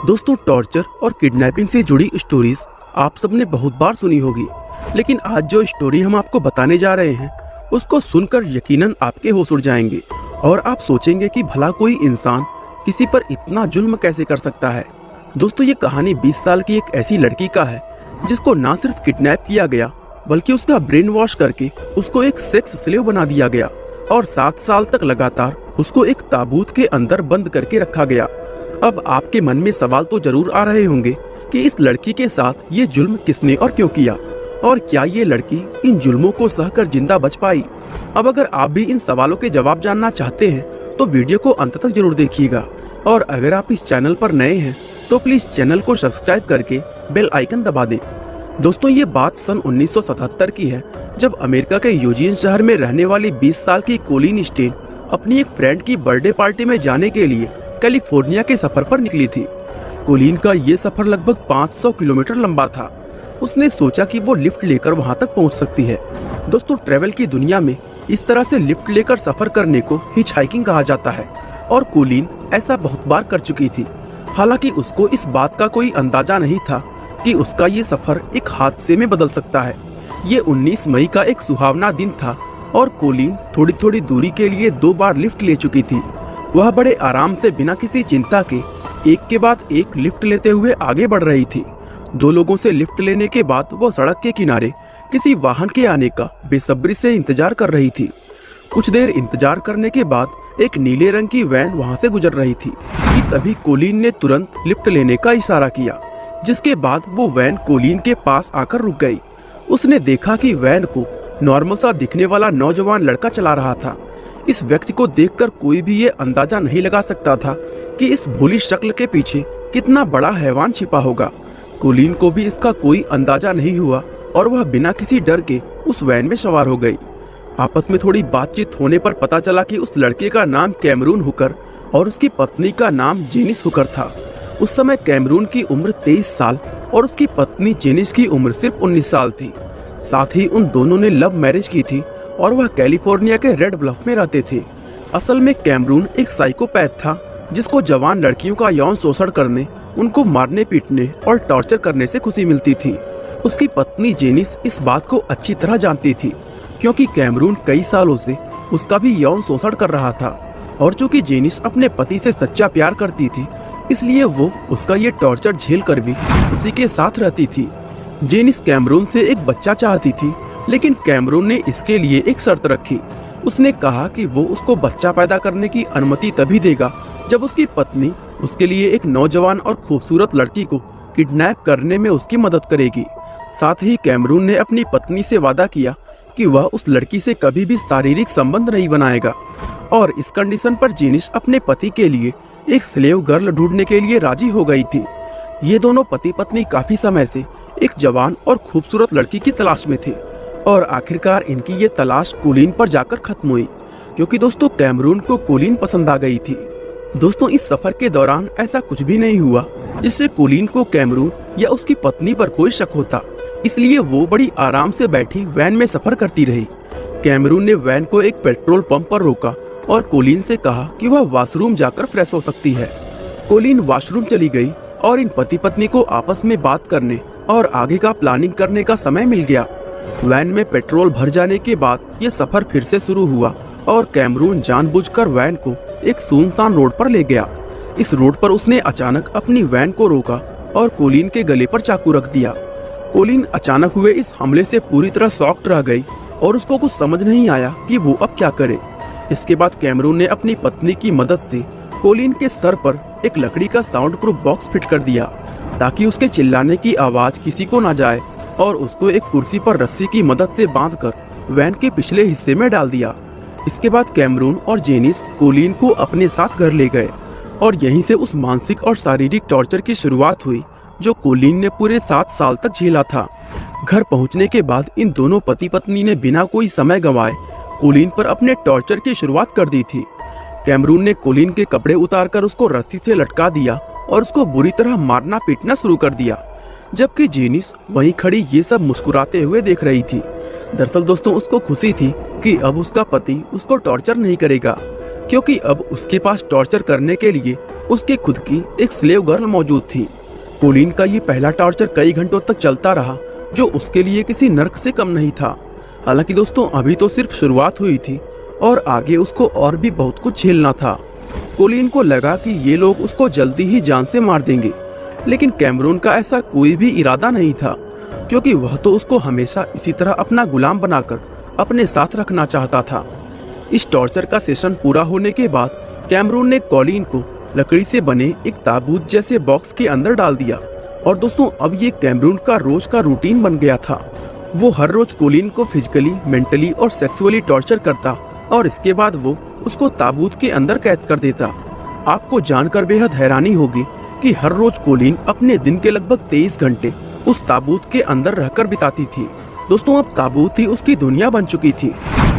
दोस्तों, टॉर्चर और किडनैपिंग से जुड़ी स्टोरीज आप सबने बहुत बार सुनी होगी, लेकिन आज जो स्टोरी हम आपको बताने जा रहे हैं उसको सुनकर यकीनन आपके होश उड़ जाएंगे और आप सोचेंगे कि भला कोई इंसान किसी पर इतना जुल्म कैसे कर सकता है। दोस्तों, ये कहानी 20 साल की एक ऐसी लड़की का है जिसको ना सिर्फ किडनैप किया गया बल्कि उसका ब्रेन वॉश करके उसको एक सेक्स स्लेव बना दिया गया और 7 साल तक लगातार उसको एक ताबूत के अंदर बंद करके रखा गया। अब आपके मन में सवाल तो जरूर आ रहे होंगे कि इस लड़की के साथ ये जुल्म किसने और क्यों किया, और क्या ये लड़की इन जुल्मों को सहकर जिंदा बच पाई। अब अगर आप भी इन सवालों के जवाब जानना चाहते हैं तो वीडियो को अंत तक जरूर देखिएगा, और अगर आप इस चैनल पर नए हैं तो प्लीज चैनल को सब्सक्राइब करके बेल आइकन दबा दें। दोस्तों, ये बात सन 1977 की है, जब अमेरिका के यूजियन शहर में रहने वाली 20 साल की कोलिन स्टेन अपनी एक फ्रेंड की बर्थडे पार्टी में जाने के लिए कैलिफोर्निया के सफर पर निकली थी। कोलिन का ये सफर लगभग 500 किलोमीटर लंबा था। उसने सोचा कि वो लिफ्ट लेकर वहां तक पहुंच सकती है। दोस्तों, ट्रेवल की दुनिया में इस तरह से लिफ्ट लेकर सफर करने को हिच हाइकिंग कहा जाता है, और कोलिन ऐसा बहुत बार कर चुकी थी। हालांकि उसको इस बात का कोई अंदाजा नहीं था कि उसका ये सफर एक हादसे में बदल सकता है। ये 19 मई का एक सुहावना दिन था और कोलिन थोड़ी थोड़ी दूरी के लिए 2 बार लिफ्ट ले चुकी थी। वह बड़े आराम से बिना किसी चिंता के एक के बाद एक लिफ्ट लेते हुए आगे बढ़ रही थी। 2 लोगों से लिफ्ट लेने के बाद वो सड़क के किनारे किसी वाहन के आने का बेसब्री से इंतजार कर रही थी। कुछ देर इंतजार करने के बाद एक नीले रंग की वैन वहां से गुजर रही थी कि तभी कोलिन ने तुरंत लिफ्ट लेने का इशारा किया, जिसके बाद वो वैन कोलिन के पास आकर रुक गई। उसने देखा कि वैन को नॉर्मल सा दिखने वाला नौजवान लड़का चला रहा था। इस व्यक्ति को देखकर कोई भी ये अंदाजा नहीं लगा सकता था कि इस भोली शक्ल के पीछे कितना बड़ा हैवान छिपा होगा। कोलिन को भी इसका कोई अंदाजा नहीं हुआ और वह बिना किसी डर के उस वैन में सवार हो गई। आपस में थोड़ी बातचीत होने पर पता चला कि उस लड़के का नाम कैमरून हुकर और उसकी पत्नी का नाम जेनिस हुकर था। उस समय कैमरून की उम्र 23 साल और उसकी पत्नी जेनिस की उम्र सिर्फ 19 साल थी। साथ ही उन दोनों ने लव मैरिज की थी और वह कैलिफोर्निया के रेड ब्लफ में रहते थे। असल में कैमरून एक साइकोपैथ था जिसको जवान लड़कियों का यौन शोषण करने, उनको मारने पीटने और टॉर्चर करने से खुशी मिलती थी। उसकी पत्नी जेनिस इस बात को अच्छी तरह जानती थी, क्योंकि कैमरून कई सालों से उसका भी यौन शोषण कर रहा था, और चूंकि जेनिस अपने पति से सच्चा प्यार करती थी इसलिए वो उसका ये टॉर्चर झेल कर भी उसी के साथ रहती थी। जेनिस कैमरून से एक बच्चा चाहती थी, लेकिन कैमरून ने इसके लिए एक शर्त रखी। उसने कहा कि वो उसको बच्चा पैदा करने की अनुमति तभी देगा जब उसकी पत्नी उसके लिए एक नौजवान और खूबसूरत लड़की को किडनैप करने में उसकी मदद करेगी। साथ ही कैमरून ने अपनी पत्नी से वादा किया कि वह उस लड़की से कभी भी शारीरिक संबंध नहीं बनाएगा, और इस कंडीशन पर जेनिस अपने पति के लिए एक स्लेव गर्ल ढूंढने के लिए राजी हो गई थी। ये दोनों पति पत्नी काफी समय से एक जवान और खूबसूरत लड़की की तलाश में थे, और आखिरकार इनकी ये तलाश कोलिन पर जाकर खत्म हुई, क्योंकि दोस्तों कैमरून को कोलिन पसंद आ गई थी। दोस्तों, इस सफर के दौरान ऐसा कुछ भी नहीं हुआ जिससे कोलिन को कैमरून या उसकी पत्नी पर कोई शक होता, इसलिए वो बड़ी आराम से बैठी वैन में सफर करती रही। कैमरून ने वैन को एक पेट्रोल पंप पर रोका और कोलिन से कहा कि वह वॉशरूम जाकर फ्रेश हो सकती है। कोलिन वॉशरूम चली गई और इन पति पत्नी को आपस में बात करने और आगे का प्लानिंग करने का समय मिल गया। वैन में पेट्रोल भर जाने के बाद ये सफर फिर से शुरू हुआ और कैमरून जानबूझकर वैन को एक सुनसान रोड पर ले गया। इस रोड पर उसने अचानक अपनी वैन को रोका और कोलिन के गले पर चाकू रख दिया। कोलिन अचानक हुए इस हमले से पूरी तरह शॉक्ड रह गई और उसको कुछ समझ नहीं आया कि वो अब क्या करे। इसके बाद कैमरून ने अपनी पत्नी की मदद से कोलिन के सर पर एक लकड़ी का साउंड प्रूफ बॉक्स फिट कर दिया ताकि उसके चिल्लाने की आवाज किसी को ना जाए, और उसको एक कुर्सी पर रस्सी की मदद से बांधकर वैन के पिछले हिस्से में डाल दिया। इसके बाद कैमरून और जेनिस कोलिन को अपने साथ घर ले गए, और यहीं से उस मानसिक और शारीरिक टॉर्चर की शुरुआत हुई जो कोलिन ने पूरे 7 साल तक झेला था। घर पहुंचने के बाद इन दोनों पति पत्नी ने बिना कोई समय गंवाए कोलिन पर अपने टॉर्चर की शुरुआत कर दी थी। कैमरून ने कोलिन के कपड़े उतारकर उसको रस्सी से लटका दिया और उसको बुरी तरह मारना पीटना शुरू कर दिया, जबकि जेनिस वहीं खड़ी ये सब मुस्कुराते हुए देख रही थी। दरअसल दोस्तों, उसको खुशी थी कि अब उसका पति उसको टॉर्चर नहीं करेगा। क्योंकि अब उसके पास टॉर्चर करने के लिए उसके खुद की एक स्लेव गर्ल मौजूद थी। कोलिन का ये पहला टॉर्चर कई घंटों तक चलता रहा, जो उसके लिए किसी नर्क से कम नहीं था। हालांकि दोस्तों अभी तो सिर्फ शुरुआत हुई थी और आगे उसको और भी बहुत कुछ झेलना था। कोलिन को लगा कि ये लोग उसको जल्दी ही जान से मार देंगे, लेकिन कैमरून का ऐसा कोई भी इरादा नहीं था, क्योंकि वह तो उसको हमेशा इसी तरह अपना गुलाम बनाकर अपने साथ रखना चाहता था। इस टॉर्चर का सेशन पूरा होने के बाद कैमरून ने कोलिन को लकड़ी से बने एक ताबूत जैसे बॉक्स के अंदर डाल दिया। और दोस्तों अब ये कैमरून का रोज का रूटीन बन गया था। वो हर रोज कोलिन को फिजिकली, मेंटली और सेक्सुअली टॉर्चर करता और इसके बाद वो उसको ताबूत के अंदर कैद कर देता। आपको जानकर बेहद हैरानी होगी कि हर रोज कोलिन अपने दिन के लगभग 23 घंटे उस ताबूत के अंदर रहकर बिताती थी। दोस्तों अब ताबूत ही उसकी दुनिया बन चुकी थी।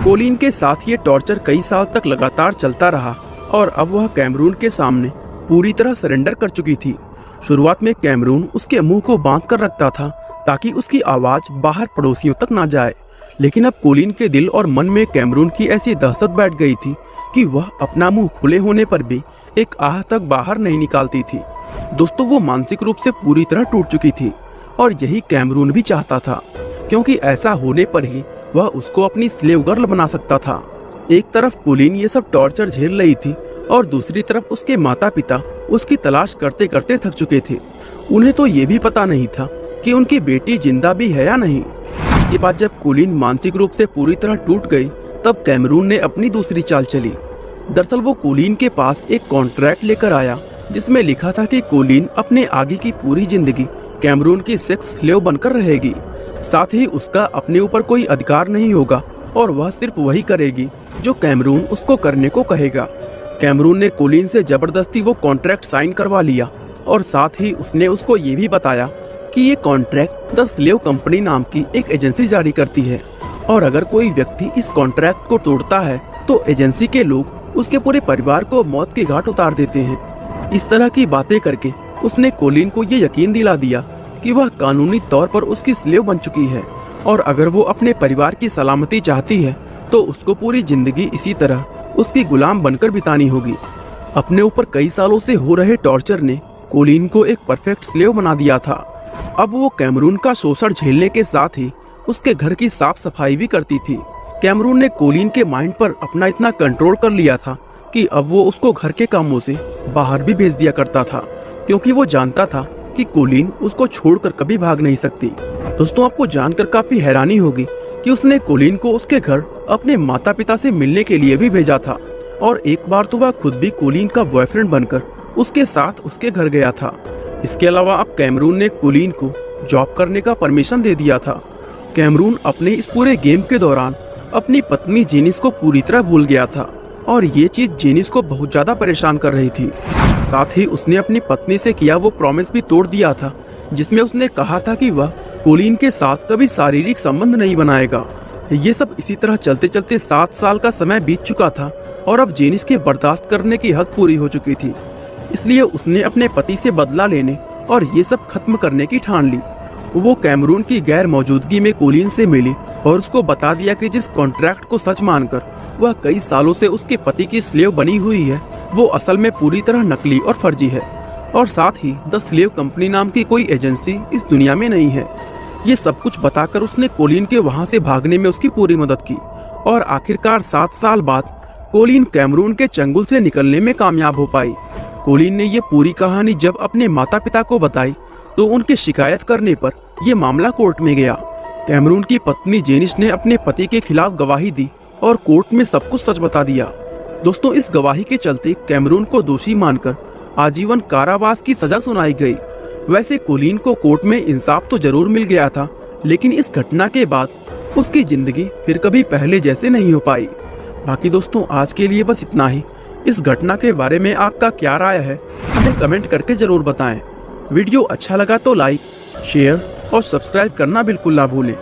कोलिन के साथ ये टॉर्चर कई साल तक लगातार चलता रहा और अब वह कैमरून के सामने पूरी तरह सरेंडर कर चुकी थी। शुरुआत में कैमरून उसके मुंह को बांध कर रखता था ताकि उसकी आवाज बाहर पड़ोसियों तक ना जाए, लेकिन अब कोलिन के दिल और मन में कैमरून की ऐसी दहशत बैठ गई थी कि वह अपना मुंह खुले होने पर भी एक आह तक बाहर नहीं निकालती थी। दोस्तों वो मानसिक रूप से पूरी तरह टूट चुकी थी और यही कैमरून भी चाहता था, क्योंकि ऐसा होने पर ही वह उसको अपनी स्लेव गर्ल बना सकता था। एक तरफ कोलिन ये सब टॉर्चर झेल रही थी और दूसरी तरफ उसके माता पिता उसकी तलाश करते करते थक चुके थे। उन्हें तो ये भी पता नहीं था कि उनकी बेटी जिंदा भी है या नहीं। इसके बाद जब कोलिन मानसिक रूप से पूरी तरह टूट गई, तब कैमरून ने अपनी दूसरी चाल चली। दरअसल वो कोलिन के पास एक कॉन्ट्रैक्ट लेकर आया जिसमें लिखा था कि कोलिन अपने आगे की पूरी जिंदगी कैमरून की सेक्स स्लेव बनकर रहेगी। साथ ही उसका अपने ऊपर कोई अधिकार नहीं होगा और वह सिर्फ वही करेगी जो कैमरून उसको करने को कहेगा। कैमरून ने कोलिन से जबरदस्ती वो कॉन्ट्रैक्ट साइन करवा लिया और साथ ही उसने उसको ये भी बताया कि ये कॉन्ट्रैक्ट द स्लेव कंपनी नाम की एक एजेंसी जारी करती है और अगर कोई व्यक्ति इस कॉन्ट्रैक्ट को तोड़ता है तो एजेंसी के लोग उसके पूरे परिवार को मौत के घाट उतार देते हैं। इस तरह की बातें करके उसने कोलिन को ये यकीन दिला दिया कि वह कानूनी तौर पर उसकी स्लेव बन चुकी है और अगर वो अपने परिवार की सलामती चाहती है तो उसको पूरी जिंदगी इसी तरह उसकी गुलाम बनकर बितानी होगी। अपने ऊपर कई सालों से हो रहे टॉर्चर ने कोलिन को एक परफेक्ट स्लेव बना दिया था। अब वो कैमरून का शोषण झेलने के साथ ही उसके घर की साफ सफाई भी करती थी। कैमरून ने कोलिन के माइंड पर अपना इतना कंट्रोल कर लिया था कि अब वो उसको घर के कामों से बाहर भी भेज दिया करता था, क्योंकि वो जानता था कि कोलिन उसको छोड़कर कभी भाग नहीं सकती। दोस्तों आपको जानकर काफी हैरानी होगी कि उसने कोलिन को उसके घर अपने माता पिता से मिलने के लिए भी भेजा था और एक बार तो वह खुद भी कोलिन का बॉयफ्रेंड बनकर उसके साथ उसके घर गया था। इसके अलावा अब कैमरून ने कोलिन को जॉब करने का परमिशन दे दिया था। कैमरून अपने इस पूरे गेम के दौरान अपनी पत्नी जेनिस को पूरी तरह भूल गया था और ये चीज जेनिस को बहुत ज्यादा परेशान कर रही थी। साथ ही उसने अपनी पत्नी से किया वो प्रॉमिस भी तोड़ दिया था जिसमें उसने कहा था कि वह कोलिन के साथ कभी शारीरिक संबंध नहीं बनाएगा। ये सब इसी तरह चलते चलते 7 साल का समय बीत चुका था और अब जेनिस के बर्दाश्त करने की हद पूरी हो चुकी थी। इसलिए उसने अपने पति से बदला लेने और ये सब खत्म करने की ठान ली। वो कैमरून की गैर मौजूदगी में कोलिन से मिली और उसको बता दिया कि जिस कॉन्ट्रैक्ट को सच मानकर वह कई सालों से उसके पति की स्लेव बनी हुई है, वो असल में पूरी तरह नकली और फर्जी है और साथ ही द स्लेव कंपनी नाम की कोई एजेंसी इस दुनिया में नहीं है। ये सब कुछ बताकर उसने कोलिन के वहां से भागने में उसकी पूरी मदद की और आखिरकार 7 साल बाद कोलिन कैमरून के चंगुल से निकलने में कामयाब हो पाई। कोलिन ने ये पूरी कहानी जब अपने माता पिता को बताई तो उनके शिकायत करने पर यह मामला कोर्ट में गया। कैमरून की पत्नी जेनिस ने अपने पति के खिलाफ गवाही दी और कोर्ट में सब कुछ सच बता दिया। दोस्तों इस गवाही के चलते कैमरून को दोषी मानकर आजीवन कारावास की सजा सुनाई गई। वैसे कोलिन को कोर्ट में इंसाफ तो जरूर मिल गया था, लेकिन इस घटना के बाद उसकी जिंदगी फिर कभी पहले जैसे नहीं हो पाई। बाकी दोस्तों आज के लिए बस इतना ही। इस घटना के बारे में आपका क्या राय है हमें कमेंट करके जरूर बताएं। वीडियो अच्छा लगा तो लाइक, शेयर और सब्सक्राइब करना बिल्कुल ना भूलें।